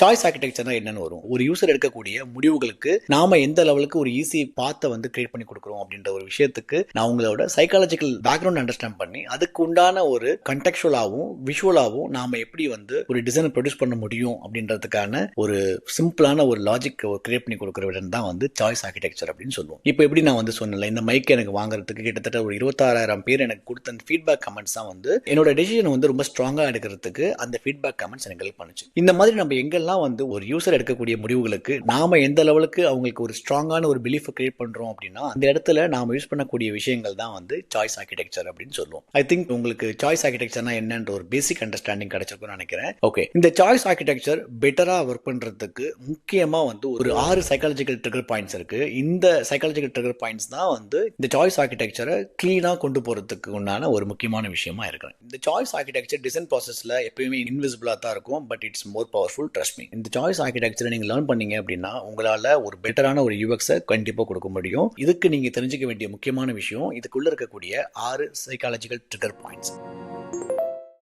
Choice ஆர்கிடெக்சர்னா என்னன்னு வரும். ஒரு யூசர் எடுக்கக்கூடிய முடிவுகளுக்கு நாம எந்த லெவலுக்கு ஒரு ஈஸி பாத்தை வந்து கிரியேட் பண்ணி கொடுக்குறோம் அப்படின்ற ஒரு விஷயத்துக்கு நான் உங்களோட சைக்காலஜிக்கல் பேக்ரவுண்ட் அண்டர்ஸ்டாண்ட் பண்ணி அதுக்கு உண்டான ஒரு கண்டெக்சுவலாகவும் விஷுவலாகவும் நாம எப்படி வந்து ஒரு டிசைனை ப்ரொடியூஸ் பண்ண முடியும் அப்படின்றதுக்கான ஒரு சிம்பிளான ஒரு லாஜிக் கிரியேட் பண்ணி கொடுக்குற விடம் தான் வந்து சாய்ஸ் ஆர்கிடெக்சர் அப்படின்னு சொல்லுவோம். இப்போ எப்படி நான் வந்து சொன்னல, இந்த மைக் எனக்கு வாங்குறதுக்கு கிட்டத்தட்ட ஒரு 26,000 பேர் எனக்கு கொடுத்த அந்த ஃபீட்பேக் கமெண்ட்ஸ் தான் வந்து என்னோட டெசிஷன் வந்து ரொம்ப ஸ்ட்ராங்கா எடுக்கிறதுக்கு அந்த ஃபீட்பேக் கமெண்ட்ஸ் எனக்கு ஹெல்ப் பண்ணுச்சு. இந்த மாதிரி நம்ம எங்கெல்லாம் வந்து ஒரு யூசர் எடுக்கக்கூடிய முடிவுகளுக்கு நாம எந்த லெவலுக்கு அவங்களுக்கு ஒரு ஸ்ட்ராங்கான ஒரு பிலீஃப் கிரியேட் பண்றோம் அப்படின்னா அந்த இடத்துல நாம யூஸ் பண்ணக்கூடிய விஷயங்கள் தான் வந்து சாய்ஸ் ஆர்கிடெக்சர் அப்படின்னு சொல்லுவோம். ஐ திங்க் உங்களுக்கு சாய்ஸ் ஆர்கிடெக்சர்னா என்னன்ற ஒரு பேசிக் அண்டர்ஸ்டாண்டிங் கிடைச்சிருக்கும்னு நினைக்கிறேன். ஓகே, இந்த சாய்ஸ் ஆர்கிடெக்சர் பெட்டரா ஒர்க் பண்றதுக்கு முக்கியமா வந்து ஒரு 6 சைக்காலஜிக்கல் ட்ரிகர் பாயிண்ட்ஸ் இருக்கு. இந்த சைக்காலஜிக்கல் ட்ரிகர் பாயிண்ட்ஸ் தான் வந்து இந்த சாய்ஸ் ஆர்கிடெக்சரை கிளீனா கொண்டு போறதுக்கு உண்டான ஒரு முக்கியமான விஷயமா இருக்கு. இந்த சாய்ஸ் ஆர்கிடெக்சர் டிசைன் ப்ராசஸ்ல எப்பயுமே இன்விசிபிளா தான் இருக்கும், but it's more powerful. Trust me. இந்த சாய்ஸ் ஆர்கிடெக்சரை நீங்க லேர்ன் பண்ணீங்க அப்படின்னா உங்களால ஒரு பெட்டரான ஒரு யூஎக்ஸை கண்டிப்பா கொடுக்க முடியும். இதுக்கு நீங்க தெரிஞ்சுக்க வேண்டிய முக்கியமான விஷயம் இதுக்குள்ள இருக்கக்கூடிய 6 சைக்காலஜிக்கல் ட்ரிகர் பாயிண்ட்ஸ்.